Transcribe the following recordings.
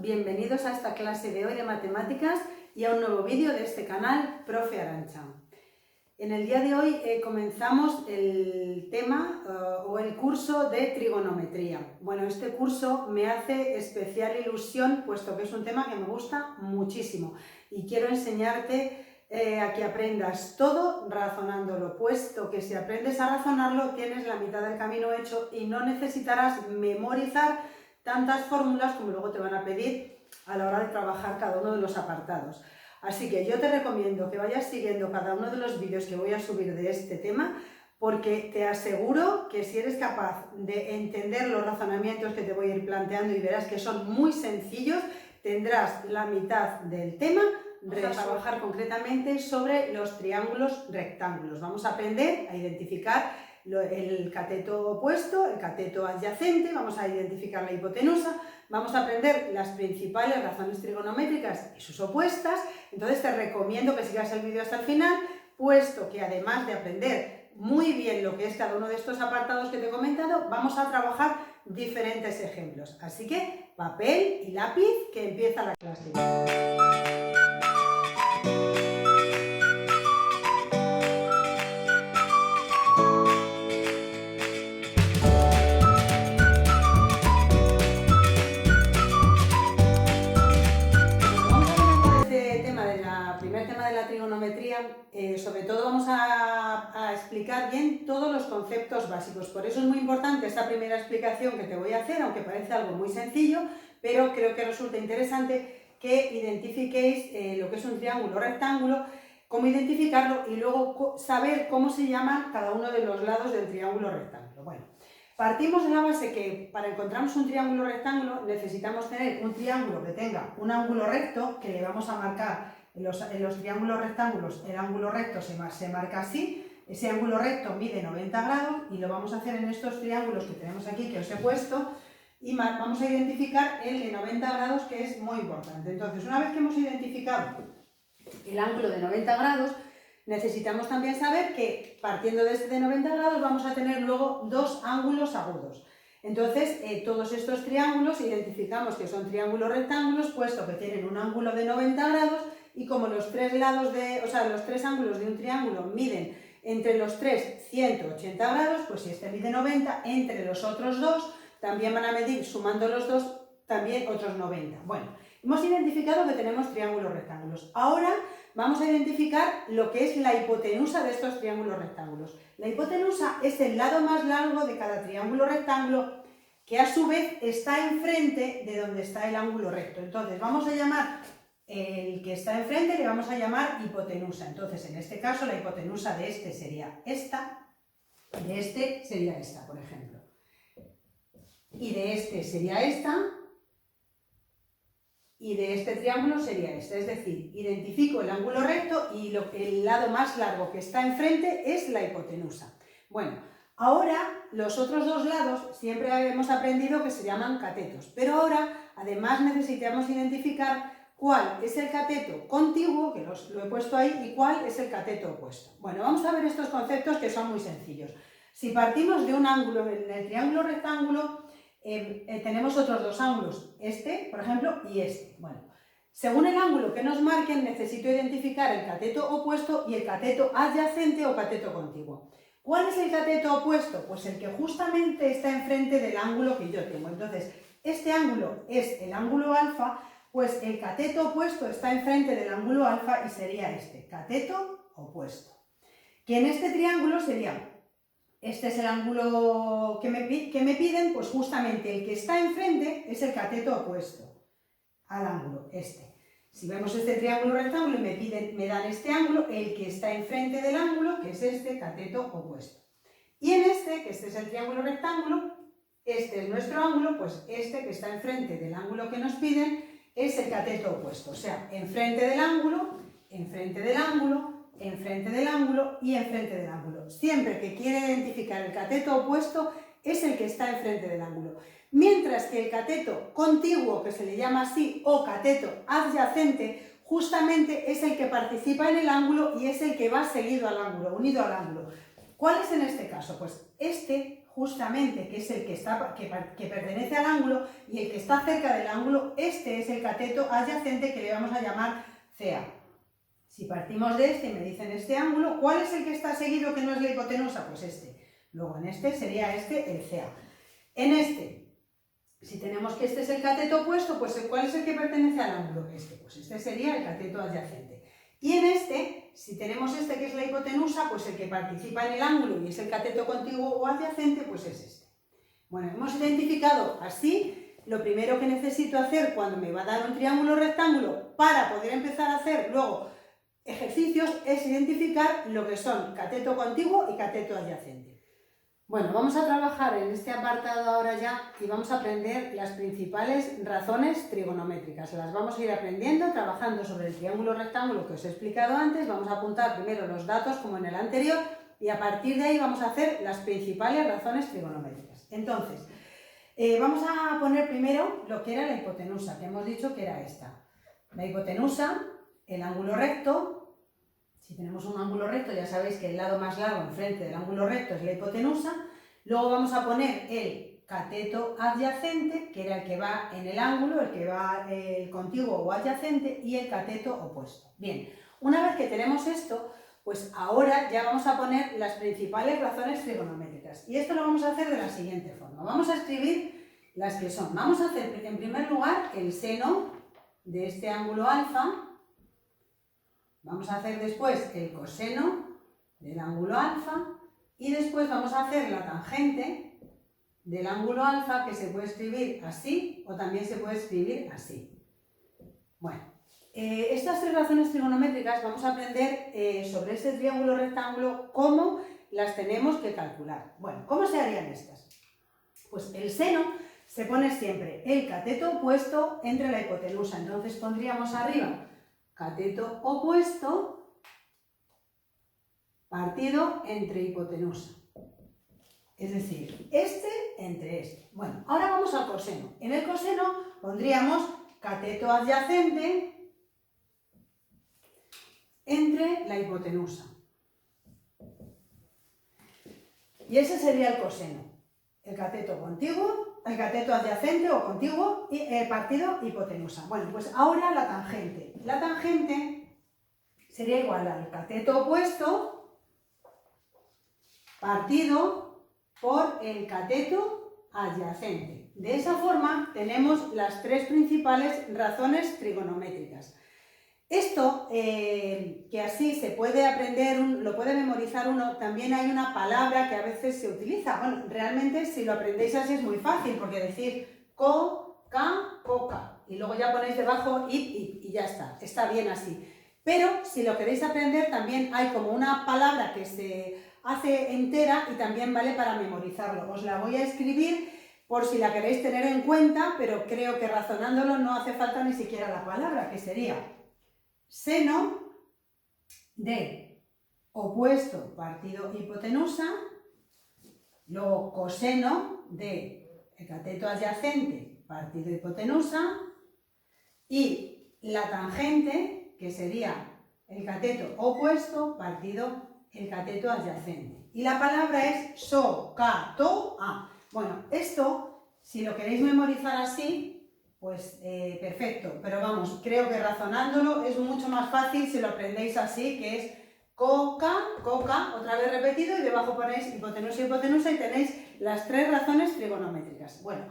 bienvenidos a esta clase de hoy de matemáticas y a un nuevo vídeo de este canal, Profe Arantxa. En el día de hoy comenzamos el tema o el curso de trigonometría. Bueno, este curso me hace especial ilusión puesto que es un tema que me gusta muchísimo y quiero enseñarte a que aprendas todo razonándolo, puesto que si aprendes a razonarlo tienes la mitad del camino hecho y no necesitarás memorizar tantas fórmulas como luego te van a pedir a la hora de trabajar cada uno de los apartados. Así que yo te recomiendo que vayas siguiendo cada uno de los vídeos que voy a subir de este tema, porque te aseguro que si eres capaz de entender los razonamientos que te voy a ir planteando y verás que son muy sencillos, tendrás la mitad del tema. Vamos a trabajar concretamente sobre los triángulos rectángulos. Vamos a aprender a identificar el cateto opuesto, el cateto adyacente, vamos a identificar la hipotenusa, vamos a aprender las principales razones trigonométricas y sus opuestas. Entonces te recomiendo que sigas el vídeo hasta el final, puesto que además de aprender muy bien lo que es cada uno de estos apartados que te he comentado, vamos a trabajar diferentes ejemplos. Así que papel y lápiz, que empieza la clase. Sobre todo vamos a explicar bien todos los conceptos básicos. Por eso es muy importante esta primera explicación que te voy a hacer, aunque parece algo muy sencillo, pero creo que resulta interesante que identifiquéis lo que es un triángulo rectángulo, cómo identificarlo y luego saber cómo se llama cada uno de los lados del triángulo rectángulo. Bueno, partimos de la base que para encontrarnos un triángulo rectángulo necesitamos tener un triángulo que tenga un ángulo recto, que le vamos a marcar en los triángulos rectángulos. El ángulo recto se marca así, ese ángulo recto mide 90 grados y lo vamos a hacer en estos triángulos que tenemos aquí, que os he puesto, y vamos a identificar el de 90 grados, que es muy importante. Entonces, una vez que hemos identificado el ángulo de 90 grados, necesitamos también saber que partiendo de este de 90 grados vamos a tener luego dos ángulos agudos. Entonces, todos estos triángulos identificamos que son triángulos rectángulos, puesto que tienen un ángulo de 90 grados, y como los tres ángulos de un triángulo miden entre los tres 180 grados, pues si este mide 90, entre los otros dos también van a medir, sumando los dos, también otros 90. Bueno, hemos identificado que tenemos triángulos rectángulos. Ahora vamos a identificar lo que es la hipotenusa de estos triángulos rectángulos. La hipotenusa es el lado más largo de cada triángulo rectángulo, que a su vez está enfrente de donde está el ángulo recto. Entonces vamos a llamar el que está enfrente, le vamos a llamar hipotenusa. Entonces en este caso la hipotenusa de este sería esta, de este sería esta, por ejemplo. Y de este sería esta, y de este triángulo sería este. Es decir, identifico el ángulo recto y el lado más largo que está enfrente es la hipotenusa. Bueno, ahora los otros dos lados siempre hemos aprendido que se llaman catetos, pero ahora además necesitamos identificar cuál es el cateto contiguo, que lo he puesto ahí, y cuál es el cateto opuesto. Bueno, vamos a ver estos conceptos que son muy sencillos. Si partimos de un ángulo en el triángulo rectángulo, tenemos otros dos ángulos, este, por ejemplo, y este. Bueno, según el ángulo que nos marquen, necesito identificar el cateto opuesto y el cateto adyacente o cateto contiguo. ¿Cuál es el cateto opuesto? Pues el que justamente está enfrente del ángulo que yo tengo. Entonces, este ángulo es el ángulo alfa, pues el cateto opuesto está enfrente del ángulo alfa y sería este, cateto opuesto. Que en este triángulo sería, este es el ángulo que me piden, pues justamente el que está enfrente es el cateto opuesto al ángulo, este. Si vemos este triángulo rectángulo y me dan este ángulo, el que está enfrente del ángulo, que es este cateto opuesto. Y en este, que este es el triángulo rectángulo, este es nuestro ángulo, pues este que está enfrente del ángulo que nos piden es el cateto opuesto, o sea, enfrente del ángulo, enfrente del ángulo, enfrente del ángulo y enfrente del ángulo. Siempre que quiere identificar el cateto opuesto es el que está enfrente del ángulo. Mientras que el cateto contiguo, que se le llama así, o cateto adyacente, justamente es el que participa en el ángulo y es el que va seguido al ángulo, unido al ángulo. ¿cuál es en este caso? Pues este, justamente, que es el que pertenece al ángulo y el que está cerca del ángulo, este es el cateto adyacente que le vamos a llamar CA. Si partimos de este y me dicen este ángulo, ¿cuál es el que está seguido que no es la hipotenusa? Pues este. Luego en este sería este el CA. En este, si tenemos que este es el cateto opuesto, pues ¿cuál es el que pertenece al ángulo? Este, pues este sería el cateto adyacente. Y en este, si tenemos este que es la hipotenusa, pues el que participa en el ángulo y es el cateto contiguo o adyacente, pues es este. Bueno, hemos identificado así. Lo primero que necesito hacer cuando me va a dar un triángulo rectángulo para poder empezar a hacer luego ejercicios es identificar lo que son cateto contiguo y cateto adyacente. Bueno, vamos a trabajar en este apartado ahora ya y vamos a aprender las principales razones trigonométricas. Las vamos a ir aprendiendo trabajando sobre el triángulo rectángulo que os he explicado antes. Vamos a apuntar primero los datos como en el anterior y a partir de ahí vamos a hacer las principales razones trigonométricas. Entonces, vamos a poner primero lo que era la hipotenusa, que hemos dicho que era esta. La hipotenusa, el ángulo recto. Si tenemos un ángulo recto, ya sabéis que el lado más largo enfrente del ángulo recto es la hipotenusa. Luego vamos a poner el cateto adyacente, que era el que va en el ángulo, el que va el contiguo o adyacente, y el cateto opuesto. Bien, una vez que tenemos esto, pues ahora ya vamos a poner las principales razones trigonométricas. Y esto lo vamos a hacer de la siguiente forma. Vamos a escribir las que son. Vamos a hacer en primer lugar el seno de este ángulo alfa. Vamos a hacer después el coseno del ángulo alfa y después vamos a hacer la tangente del ángulo alfa, que se puede escribir así o también se puede escribir así. Bueno, estas tres razones trigonométricas vamos a aprender sobre este triángulo rectángulo cómo las tenemos que calcular. Bueno, ¿cómo se harían estas? Pues el seno se pone siempre el cateto opuesto entre la hipotenusa, entonces pondríamos arriba cateto opuesto partido entre hipotenusa. Es decir, este entre este. Bueno, ahora vamos al coseno. En el coseno pondríamos cateto adyacente entre la hipotenusa. Y ese sería el coseno. El cateto contiguo, el cateto adyacente o contiguo y el partido hipotenusa. Bueno, pues ahora la tangente. La tangente sería igual al cateto opuesto partido por el cateto adyacente. De esa forma tenemos las tres principales razones trigonométricas. Esto, que así se puede aprender, lo puede memorizar uno, también hay una palabra que a veces se utiliza. Bueno, realmente si lo aprendéis así es muy fácil, porque decir co, ca, coca, y luego ya ponéis debajo y ya está bien así. Pero si lo queréis aprender también hay como una palabra que se hace entera y también vale para memorizarlo. Os la voy a escribir por si la queréis tener en cuenta, pero creo que razonándolo no hace falta ni siquiera la palabra, que sería seno de opuesto partido hipotenusa, luego coseno de el cateto adyacente partido hipotenusa y la tangente, que sería el cateto opuesto partido el cateto adyacente. Y la palabra es SOCATOA. Bueno, esto, si lo queréis memorizar así, pues perfecto, pero vamos, creo que razonándolo es mucho más fácil si lo aprendéis así, que es coca, coca, otra vez repetido, y debajo ponéis hipotenusa, hipotenusa y tenéis las tres razones trigonométricas. Bueno,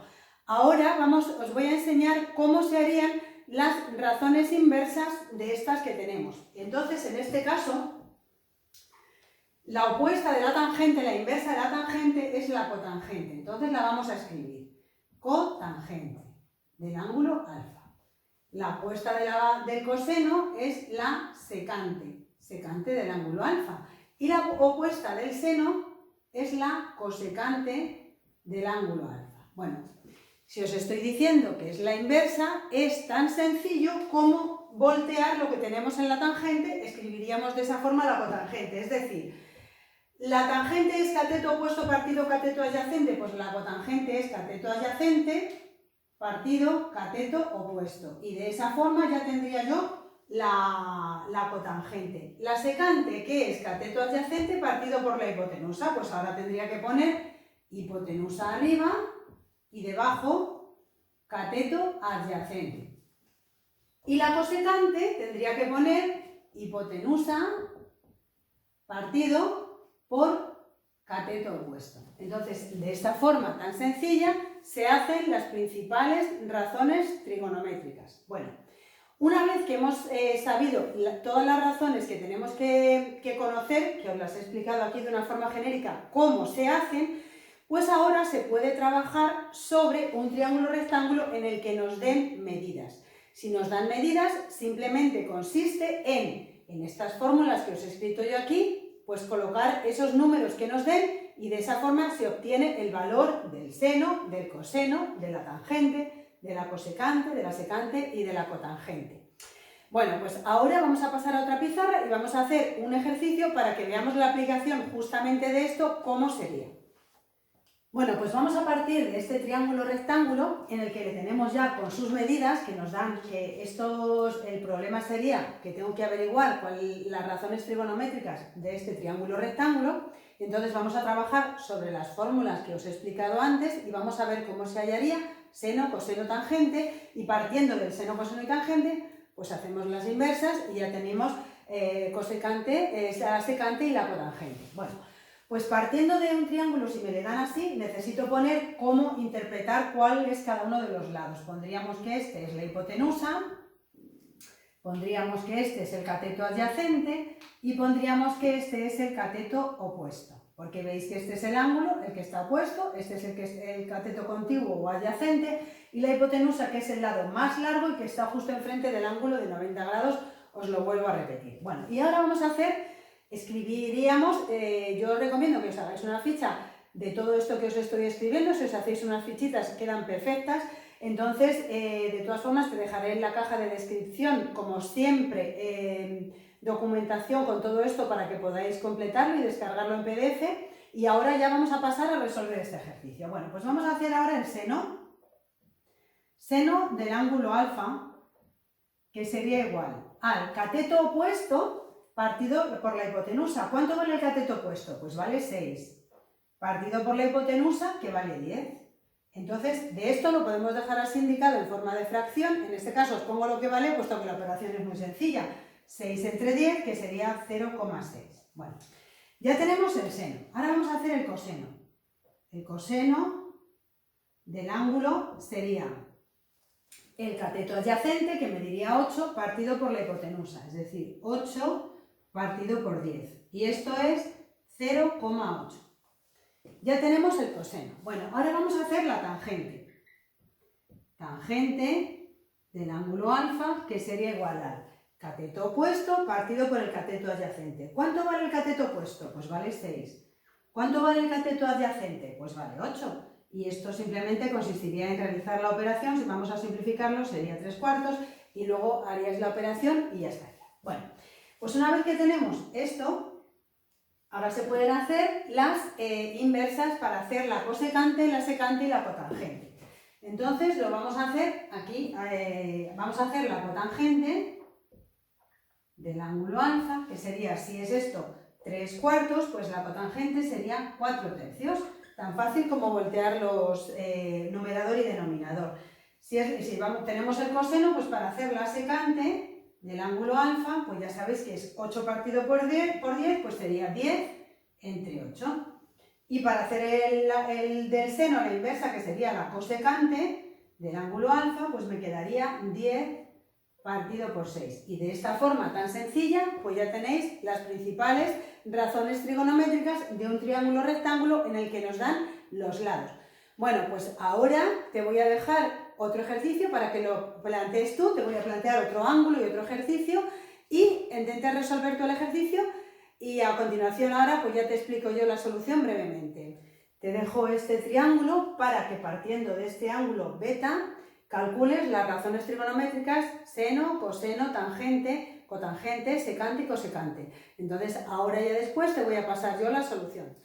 ahora os voy a enseñar cómo se harían las razones inversas de estas que tenemos. Entonces, en este caso, la opuesta de la tangente, la inversa de la tangente es la cotangente. Entonces la vamos a escribir, cotangente del ángulo alfa. La opuesta del coseno es la secante, secante del ángulo alfa. Y la opuesta del seno es la cosecante del ángulo alfa. Bueno, si os estoy diciendo que es la inversa, es tan sencillo como voltear lo que tenemos en la tangente, escribiríamos de esa forma la cotangente. Es decir, la tangente es cateto opuesto partido cateto adyacente, pues la cotangente es cateto adyacente partido cateto opuesto. Y de esa forma ya tendría yo la cotangente. La secante, ¿qué es? Cateto adyacente partido por la hipotenusa. Pues ahora tendría que poner hipotenusa arriba y debajo cateto adyacente. Y la cosecante tendría que poner hipotenusa partido por cateto opuesto. Entonces, de esta forma tan sencilla se hacen las principales razones trigonométricas. Bueno, una vez que hemos sabido todas las razones que tenemos que conocer, que os las he explicado aquí de una forma genérica cómo se hacen, pues ahora se puede trabajar sobre un triángulo rectángulo en el que nos den medidas. Si nos dan medidas, simplemente consiste en estas fórmulas que os he escrito yo aquí, pues colocar esos números que nos den y de esa forma se obtiene el valor del seno, del coseno, de la tangente, de la cosecante, de la secante y de la cotangente. Bueno, pues ahora vamos a pasar a otra pizarra y vamos a hacer un ejercicio para que veamos la aplicación justamente de esto, cómo sería. Bueno, pues vamos a partir de este triángulo rectángulo en el que le tenemos ya con sus medidas que nos dan que el problema sería que tengo que averiguar las razones trigonométricas de este triángulo rectángulo. Entonces vamos a trabajar sobre las fórmulas que os he explicado antes y vamos a ver cómo se hallaría seno, coseno, tangente, y partiendo del seno, coseno y tangente, pues hacemos las inversas y ya tenemos cosecante, la secante y la cotangente. Bueno, pues partiendo de un triángulo, si me le dan así, necesito poner cómo interpretar cuál es cada uno de los lados. Pondríamos que este es la hipotenusa, pondríamos que este es el cateto adyacente y pondríamos que este es el cateto opuesto. Porque veis que este es el ángulo, el que está opuesto, este es el cateto contiguo o adyacente y la hipotenusa, que es el lado más largo y que está justo enfrente del ángulo de 90 grados, os lo vuelvo a repetir. Bueno, y ahora vamos a escribiríamos, yo os recomiendo que os hagáis una ficha de todo esto que os estoy escribiendo. Si os hacéis unas fichitas quedan perfectas. Entonces, de todas formas, te dejaré en la caja de descripción, como siempre, documentación con todo esto para que podáis completarlo y descargarlo en PDF. Y ahora ya vamos a pasar a resolver este ejercicio. Bueno, pues vamos a hacer ahora el seno del ángulo alfa, que sería igual al cateto opuesto partido por la hipotenusa. ¿Cuánto vale el cateto opuesto? Pues vale 6. Partido por la hipotenusa, que vale 10. Entonces, de esto lo podemos dejar así indicado en forma de fracción. En este caso os pongo lo que vale, puesto que la operación es muy sencilla. 6 entre 10, que sería 0,6. Bueno, ya tenemos el seno. Ahora vamos a hacer el coseno. El coseno del ángulo sería el cateto adyacente, que mediría 8, partido por la hipotenusa. Es decir, 8 partido por 10. Y esto es 0,8. Ya tenemos el coseno. Bueno, ahora vamos a hacer la tangente. Tangente del ángulo alfa, que sería igual al cateto opuesto partido por el cateto adyacente. ¿Cuánto vale el cateto opuesto? Pues vale 6. ¿Cuánto vale el cateto adyacente? Pues vale 8. Y esto simplemente consistiría en realizar la operación. Si vamos a simplificarlo, sería 3/4 y luego haríais la operación y ya estaría. Bueno, pues una vez que tenemos esto, ahora se pueden hacer las inversas para hacer la cosecante, la secante y la cotangente. Entonces lo vamos a hacer aquí, vamos a hacer la cotangente del ángulo alfa, que sería, si es esto 3/4, pues la cotangente sería 4/3. Tan fácil como voltear los numerador y denominador. Si tenemos el coseno, pues para hacer la secante del ángulo alfa, pues ya sabéis que es 8 partido por 10, pues sería 10 entre 8. Y para hacer el del seno, la inversa, que sería la cosecante del ángulo alfa, pues me quedaría 10 partido por 6. Y de esta forma tan sencilla, pues ya tenéis las principales razones trigonométricas de un triángulo rectángulo en el que nos dan los lados. Bueno, pues ahora te voy a dejar otro ejercicio para que lo plantees tú. Te voy a plantear otro ángulo y otro ejercicio y intentes resolver todo el ejercicio, y a continuación ahora pues ya te explico yo la solución brevemente. Te dejo este triángulo para que, partiendo de este ángulo beta, calcules las razones trigonométricas seno, coseno, tangente, cotangente, secante y cosecante. Entonces ahora ya después te voy a pasar yo la solución.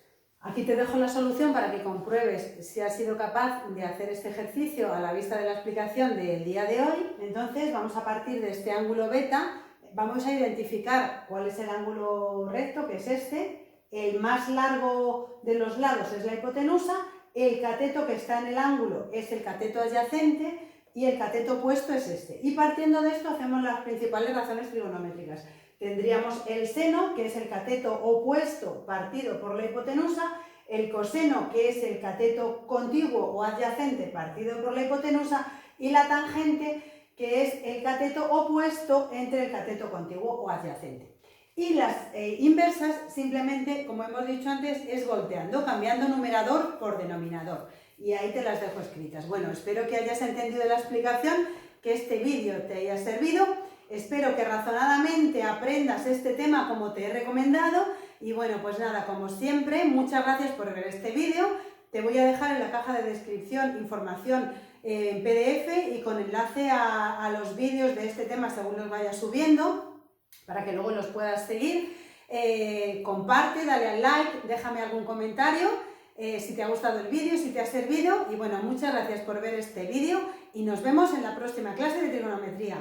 Aquí te dejo la solución para que compruebes si has sido capaz de hacer este ejercicio a la vista de la explicación del día de hoy. Entonces vamos a partir de este ángulo beta, vamos a identificar cuál es el ángulo recto, que es este, el más largo de los lados es la hipotenusa, el cateto que está en el ángulo es el cateto adyacente y el cateto opuesto es este. Y partiendo de esto hacemos las principales razones trigonométricas. Tendríamos el seno, que es el cateto opuesto partido por la hipotenusa, el coseno, que es el cateto contiguo o adyacente partido por la hipotenusa, y la tangente, que es el cateto opuesto entre el cateto contiguo o adyacente. Y las inversas, simplemente, como hemos dicho antes, es volteando, cambiando numerador por denominador. Y ahí te las dejo escritas. Bueno, espero que hayas entendido la explicación, que este vídeo te haya servido. Espero que razonadamente aprendas este tema como te he recomendado. Y bueno, pues nada, como siempre, muchas gracias por ver este vídeo. Te voy a dejar en la caja de descripción información en PDF y con enlace a los vídeos de este tema según los vaya subiendo, para que luego los puedas seguir. Comparte, dale al like, déjame algún comentario si te ha gustado el vídeo, si te ha servido. Y bueno, muchas gracias por ver este vídeo y nos vemos en la próxima clase de trigonometría.